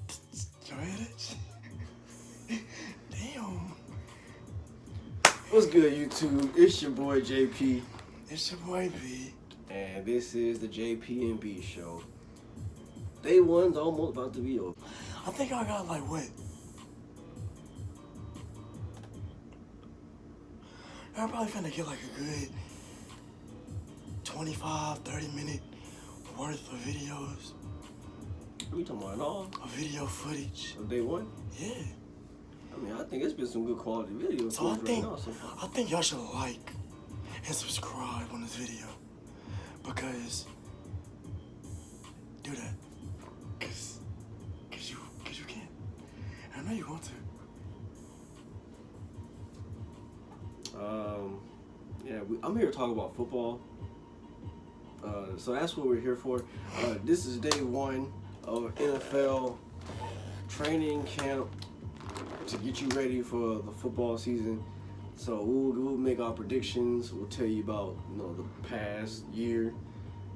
You hear it? Damn. What's good, YouTube? It's your boy JP. It's your boy B. And this is the JP&B show. Day one's almost about to be over. I think I got like what? I'm probably finna get like a good 25, 30 minute worth of videos. What you talking about it all? Of video footage. Of day one? Yeah. I mean, I think it's been some good quality videos. So I think y'all should like and subscribe on this video. Because do that. Cause you can. And I know you want to. I'm here to talk about football. So that's what we're here for. This is day one of NFL training camp to get you ready for the football season. So we'll make our predictions. We'll tell you about the past year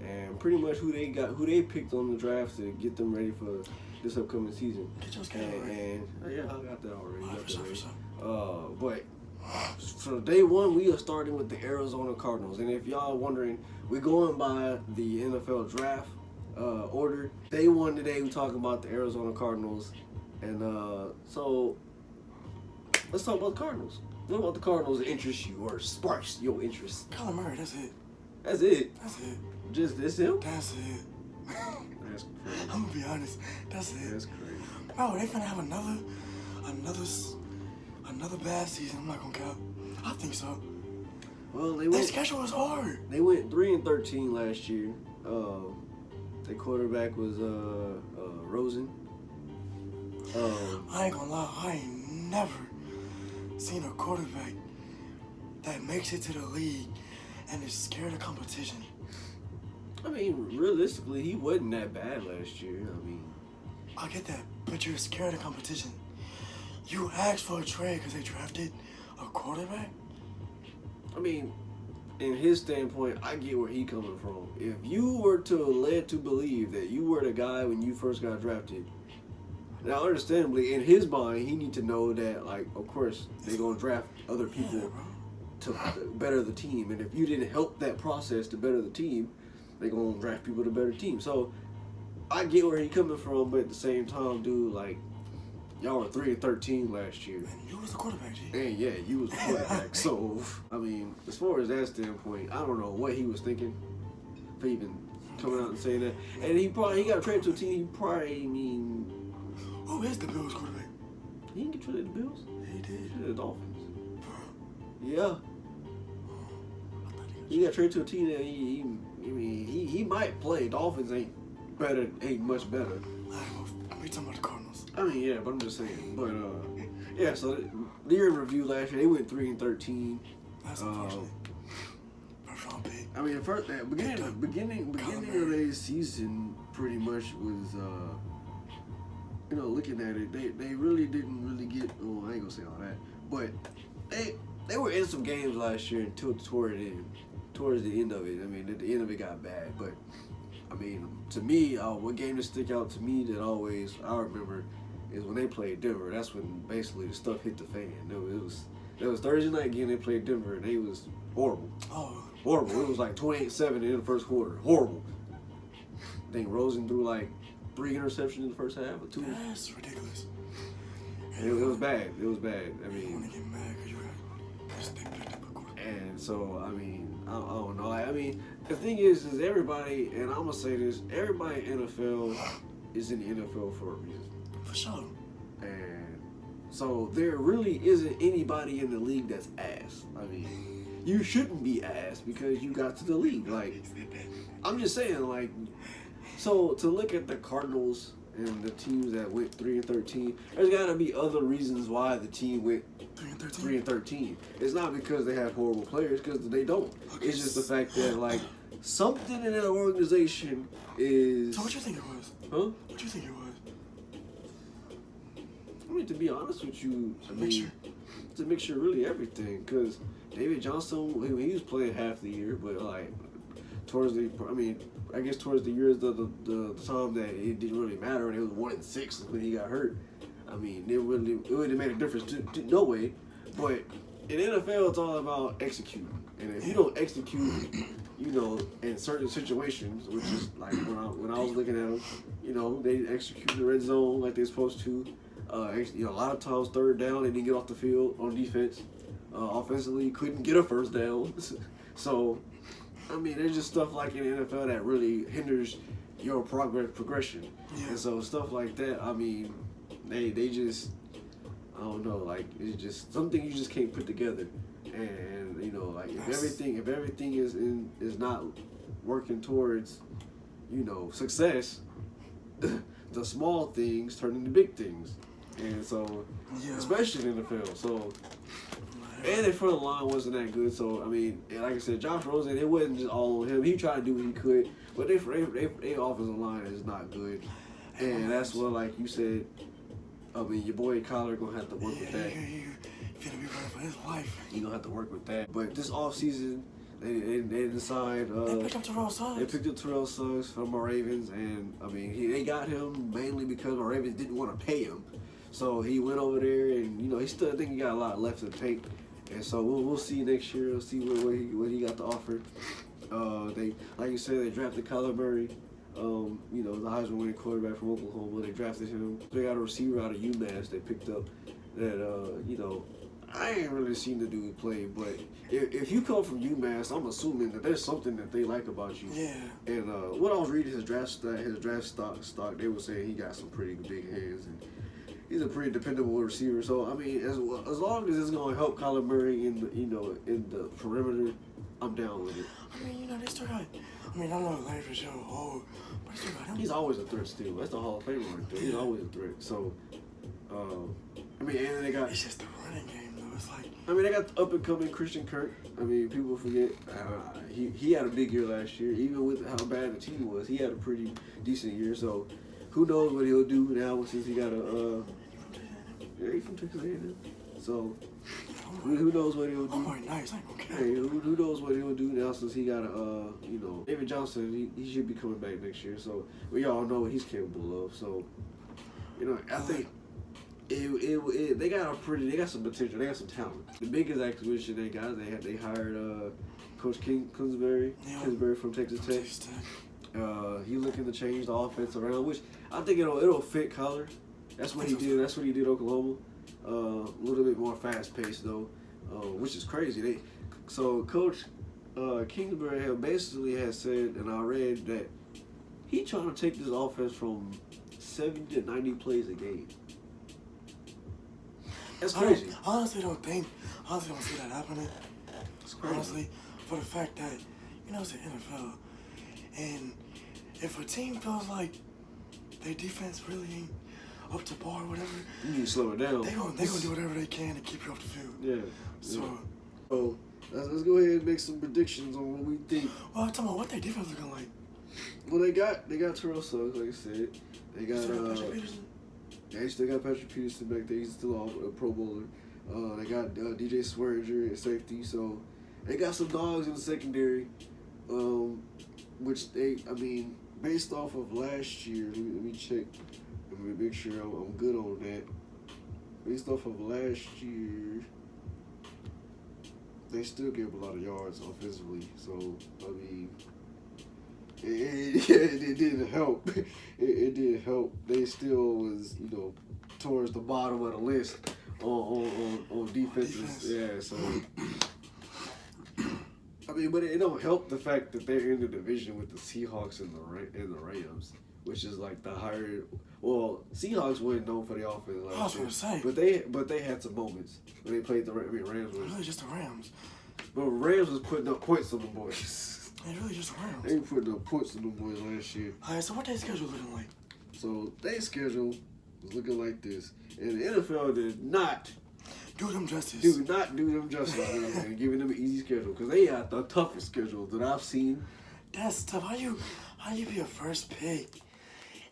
and pretty much who they picked on the draft to get them ready for this upcoming season. Get your schedule and yeah, I got that already. For sure. But so day one, we are starting with the Arizona Cardinals. And if y'all wondering, we're going by the NFL draft order. Day one today, we're talking about the Arizona Cardinals. And so let's talk about the Cardinals. What about the Cardinals that interests you or sparks your interest? Kyler Murray, that's it. That's it? That's it. Just this him? That's it. That's crazy. I'm gonna be honest. That's it. That's crazy. Bro, they finna have another bad season. I'm not gonna count. I think so. Well, their schedule was hard. They went 3-13 last year. Their quarterback was Rosen. I ain't gonna lie. I ain't never seen a quarterback that makes it to the league and is scared of competition. I mean, realistically, he wasn't that bad last year. I mean, I get that, but you're scared of competition. You asked for a trade because they drafted a quarterback? I mean, in his standpoint, I get where he coming from. If you were led to believe that you were the guy when you first got drafted, now understandably, in his mind, he need to know that, like, of course, they're going to draft other people to better the team. And if you didn't help that process to better the team, they're going to draft people to better team. So, I get where he coming from, but at the same time, dude, like, y'all were 3-13 last year. And you was the quarterback, G. And yeah, you was the quarterback. So, I mean, as far as that standpoint, I don't know what he was thinking for even coming out and saying that. And he got traded to a team, Who is the Bills quarterback? He didn't get traded to the Bills. He did. To the Dolphins. Yeah. He got traded to a team that he might play. Dolphins ain't much better. We talking about the Cardinals. I mean, yeah, but I'm just saying. But yeah. So the year in review last year, they went 3-13. That's unfortunate. First round pick. I mean, beginning of their season pretty much was looking at it, they really didn't really get. Oh, I ain't gonna say all that, but they were in some games last year until towards the end of it. I mean, at the end of it got bad, but I mean, to me, what game that stick out to me that always I remember is when they played Denver. That's when basically the stuff hit the fan. It was Thursday night game they played Denver, and they was horrible. Oh, horrible! It was like 28-7 in the first quarter. Horrible. I think Rosen threw like 3 interceptions in the first half or 2. That's ridiculous. It was bad. It was bad. I You mean, want to get mad because they picked up a quarterback. and so I mean, I don't know. I mean, the thing is everybody, and I'm gonna say this: everybody in NFL is in the NFL for a reason. For sure. And so there really isn't anybody in the league that's ass. I mean, you shouldn't be ass because you got to the league. Like, I'm just saying, like, so to look at the Cardinals and the teams that went 3-13, there's got to be other reasons why the team went 3-13. It's not because they have horrible players, because they don't. Okay. It's just the fact that, like, something in that organization is. So what you think it was? Huh? What you think it was? I mean, to be honest with you, it's a mixture of really everything. Because David Johnson, he was playing half the year, but like towards the, I guess towards the years the time that it didn't really matter and it was 1-6 when he got hurt. I mean, it really made a difference to no way. But in NFL, it's all about executing. And if you don't execute, you know, in certain situations, which is like when I was looking at them, you know, they execute the red zone like they're supposed to. You know, a lot of times third down, they didn't get off the field on defense. Offensively, couldn't get a first down. So, I mean, there's just stuff like in the NFL that really hinders your progression. Yeah. And so stuff like that, I mean, they just, I don't know, like it's just something you just can't put together. And you know, like if everything is not working towards, you know, success, the small things turn into big things. And so, especially in the NFL. So, and their front line wasn't that good. So, I mean, like I said, Josh Rosen, it wasn't just all on him. He tried to do what he could, but their offensive line is not good. And that's what, like you said, I mean, your boy Kyler going to have to work with that. He's going to be running for his life. You're going to have to work with that. But this offseason, they decide. They picked up Terrell Suggs. They picked up Terrell Suggs from the Ravens. And, I mean, they got him mainly because the Ravens didn't want to pay him. So he went over there, and you know I think he got a lot left in the tank, and so we'll see next year. We'll see what he got to offer. They, like you said, they drafted Kyler Murray, you know, the Heisman winning quarterback from Oklahoma. They drafted him. They got a receiver out of UMass. They picked up that you know, I ain't really seen the dude play, but if you come from UMass, I'm assuming that there's something that they like about you. Yeah. And when I was reading his draft stock, they were saying he got some pretty big hands and. He's a pretty dependable receiver, so I mean, as long as it's going to help Kyler Murray in the perimeter, I'm down with it. I mean, you know, they still got. I mean, I know Larry Fitzgerald old, but they still got him. He's always a threat still. That's the Hall of Famer right there. He's always a threat. So, I mean, and they got. It's just the running game, though. It's like. I mean, they got up and coming Christian Kirk. I mean, people forget he had a big year last year, even with how bad the team was. He had a pretty decent year. So, who knows what he'll do now since he got a. Yeah, he's from Texas A&M. So, who knows what he'll do? Oh, my nice. Okay. Hey, who knows what he'll do now since he got you know, David Johnson, he should be coming back next year. So, we all know what he's capable of. So, you know, I think they got some potential. They got some talent. The biggest acquisition they got, they hired Coach Kingsbury from Texas Tech. He's looking to change the offense around, which I think it'll fit Kyler. That's what he did. That's what he did Oklahoma. A little bit more fast paced though, which is crazy. So Coach Kingsbury basically has said, and I read that he trying to take this offense from 70 to 90 plays a game. That's crazy. I honestly don't see that happening. It's crazy. Honestly, for the fact that you know it's the NFL, and if a team feels like their defense really ain't up to par or whatever, you need to slow it down. They gonna do whatever they can to keep you off the field. Yeah. So let's go ahead and make some predictions on what we think. Well, I'm talking about what their defense looking like. Well, they got Terrell Suggs, like I said. They got Patrick Peterson. They still got Patrick Peterson back there. He's still a Pro Bowler. They got DJ Swearinger at safety. So they got some dogs in the secondary, which I mean, based off of last year. Let me check. Let me make sure I'm good on that. Based off of last year, they still gave a lot of yards offensively. So, I mean, it didn't help. It did help. They still was, you know, towards the bottom of the list on defenses. Yeah, so. I mean, but it don't help the fact that they're in the division with the Seahawks and the Rams, which is like the higher. Well, Seahawks weren't known for the offense last year. I was gonna say, but they had some moments when they played the Rams. Really, just the Rams. But Rams was putting up points on the boys. It's really just the Rams. They were putting up points on the boys last year. All right, so what their schedule looking like? So their schedule was looking like this, and the NFL did not do them justice. Do not do them justice, man, and giving them an easy schedule because they got the toughest schedule that I've seen. That's tough. How you be a first pick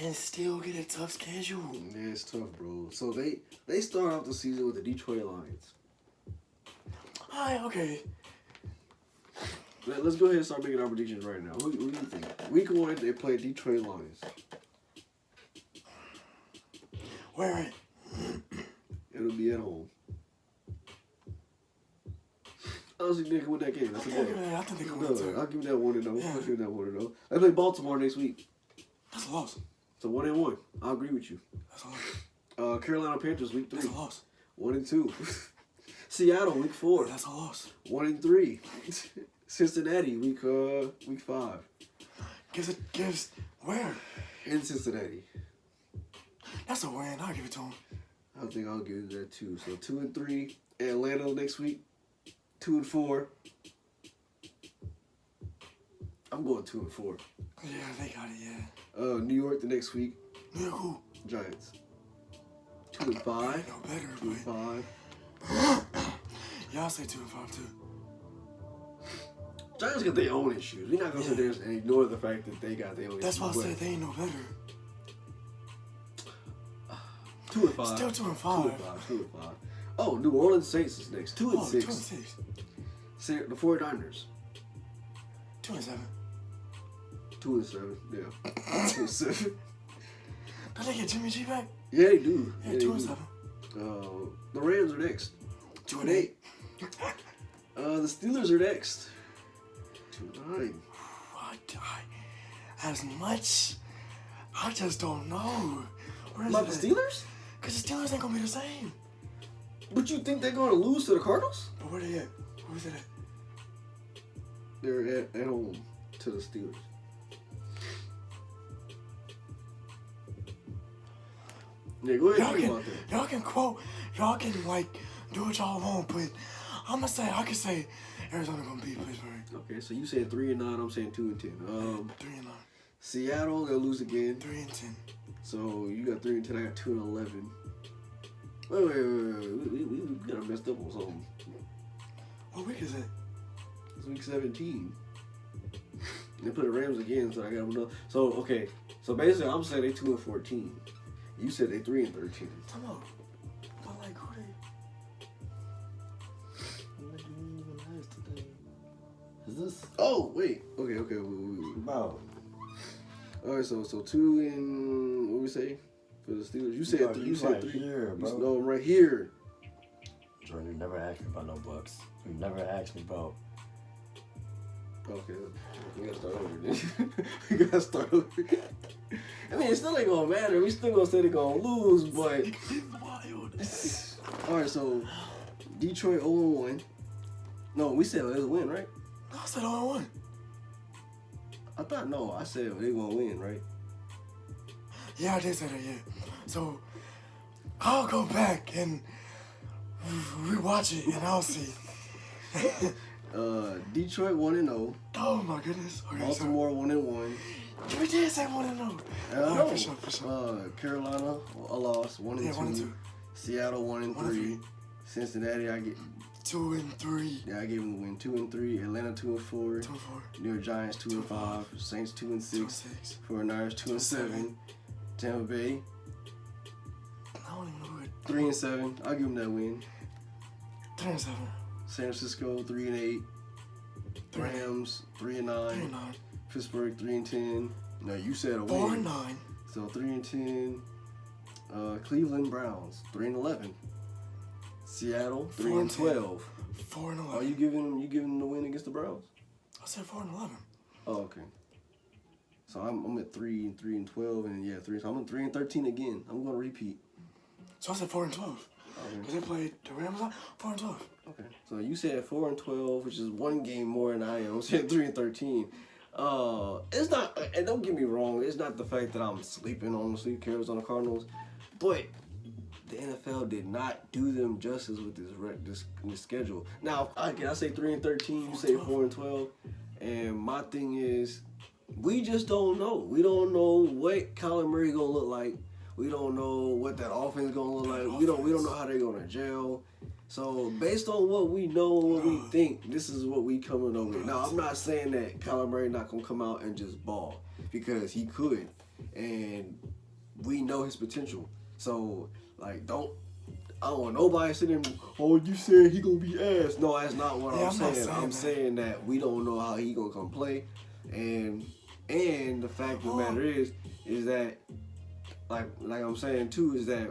and still get a tough schedule? Yeah, it's tough, bro. So they start off the season with the Detroit Lions. All right, okay. Let's go ahead and start making our predictions right now. Who do you think? Week 1, they play Detroit Lions. Where at? It'll be at home. I was thinking with that game. That's a I think they can win too. I'll give you that 1-0. Yeah. I'll give you that 1-0. They play Baltimore next week. That's a loss. So 1-1. I agree with you. That's a loss. Carolina Panthers week 3. That's a loss. 1-2. Seattle week 4. That's a loss. 1-3. Cincinnati week 5. Gives where? In Cincinnati. That's a win. I'll give it to him. I think I'll give it that too. So 2-3. Atlanta next week. 2-4. I'm going 2-4. Yeah, they got it. Yeah. New York the next week. New York who? Giants. 2-5. No better. 2-5. Y'all say 2-5 too. Giants got their own issues. We're not gonna sit there and ignore the fact that they got their own That's issues. why I said they ain't no better. 2-5. Still 2-5. 2-5. Oh, New Orleans Saints is next. 2-6. 2-6. The 49ers. 2-7. 2-7. Yeah. 2-7. Don't they get Jimmy G back? Yeah, they do. Yeah, they 2-7. do. The Rams are next. 2-8. The Steelers are next. 2-9. As much, I just don't know. About the Steelers? Because the Steelers ain't going to be the same. But you think they're going to lose to the Cardinals? But where they at? Where's it at? They're at home to the Steelers. Yeah, go ahead and think about that. Y'all can quote, y'all can do what y'all want, but I can say Arizona gonna beat Pittsburgh. Okay, so you said 3-9, I'm saying 2-10. 3-9. Seattle, they'll lose again. 3-10. So you got 3-10, I got 2-11. Wait. We got messed up on something. What week is it? It's week 17. They play the Rams again, so I got them. So okay, so basically I'm saying they 2-14. You said they 3-13. Come on. But who they? Is this? Oh wait. Okay. Wait. Bro. All right. So 2 and what we say for the Steelers? You said 3. You said 3. Here, bro. No, I'm right here. Jordan, you never asked me about no Bucks. You never asked me about. Okay, we gotta start over then. We gotta start over. I mean, it still ain't gonna matter. We still gonna say they're gonna lose, but. Wild. Alright, so Detroit 0-1. No, we said it was a win, right? No, I said 0-1. I said they gonna win, right? Yeah, I did say that, yeah. So, I'll go back and rewatch it and I'll see. Detroit 1-0. Oh my goodness. Okay, Baltimore 1-1. So, we did say 1-0. No. For sure. Carolina a loss 1-2. Yeah, 1-2. Seattle 1-3. Cincinnati I get 2-3. Yeah, I gave them the win 2-3. Atlanta 2-4. 2-4. New York Giants 2-5. Saints 2-6. 49ers 2-7. Tampa Bay I don't even know who it 3-7. I'll give them that win. 3-7. San Francisco 3-8. Rams 3-9. 3-9. Pittsburgh 3-10. No, you said a 4-9. win. So 3-10. Cleveland Browns 3-11. Seattle 3-12. 4-11. Are you giving them the win against the Browns? I said 4-11. Oh, okay. So I'm at 3-12 and yeah 3. So I'm at 3-13 again. I'm gonna repeat. So I said 4-12. Because they played the Rams 4-12. Okay. So you said 4-12, which is one game more than I am. I'm saying 3-13. It's not, and don't get me wrong, it's not the fact that I'm sleeping on the Arizona Cardinals, but the NFL did not do them justice with this schedule. Now, I say 3-13, you say 4-12, and my thing is, we just don't know. We don't know what Kyler Murray gonna look like. We don't know what that offense is gonna look like. We don't know how they're gonna gel. So based on what we know and what we think, this is what we coming up with. Now I'm not saying that Kyler Murray not gonna come out and just ball, because he could, and we know his potential. So I don't want nobody sitting. Oh, you said he gonna be ass. No, that's not what I'm saying. I'm saying that we don't know how he gonna come play, and the fact of the matter is that like I'm saying too is that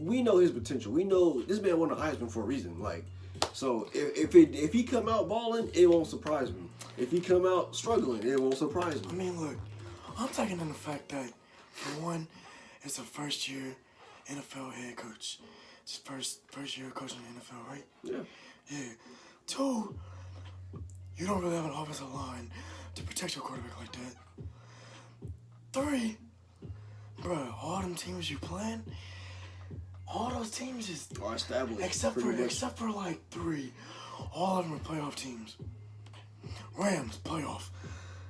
we know his potential. We know this man won the Heisman for a reason. Like, so if he come out balling, it won't surprise me. If he come out struggling, it won't surprise me. I mean, look, I'm taking in the fact that for one, it's a first year NFL head coach. It's first year coaching in the NFL, right? Yeah. Yeah. 2, you don't really have an offensive line to protect your quarterback like that. 3, bro, all them teams you playing, all those teams is are established. Except for like 3, all of them are playoff teams. Rams playoff,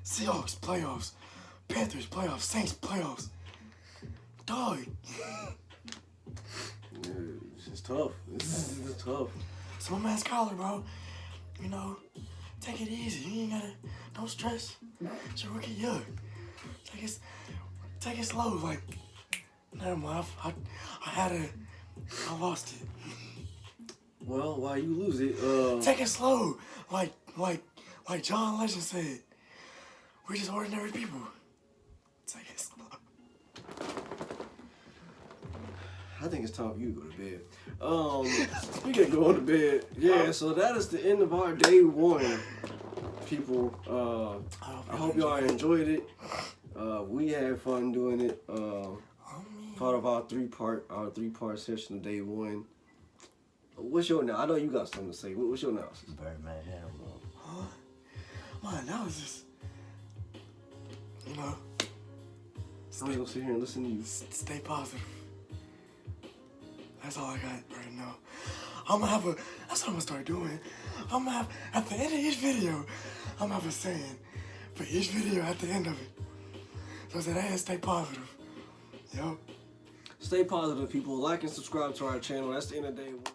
Seahawks playoffs, Panthers playoffs, Saints playoffs. Dog. It's tough. It's tough. So my man's collar, bro. You know, take it easy. You ain't gotta, don't stress. It's your rookie year. Take it slow. Like, never mind. I lost it. Well, while you lose it, take it slow. Like John Legend said, we're just ordinary people. Take it slow. I think it's time for you to go to bed. Speaking of going to bed, yeah, so that is the end of our day 1, people. I hope y'all enjoyed it. We had fun doing it. Part of our 3-part session of day 1. What's your now? I know you got something to say. What's your analysis? Birdman Halo. Huh? My analysis. You know. I'm just gonna sit here and listen to you. Stay positive. That's all I got right now. That's what I'm gonna start doing. I'm gonna have, at the end of each video, I'm gonna have a saying for each video at the end of it. So I said, hey, stay positive. Yo. Stay positive, people. Like and subscribe to our channel. That's the end of day 1.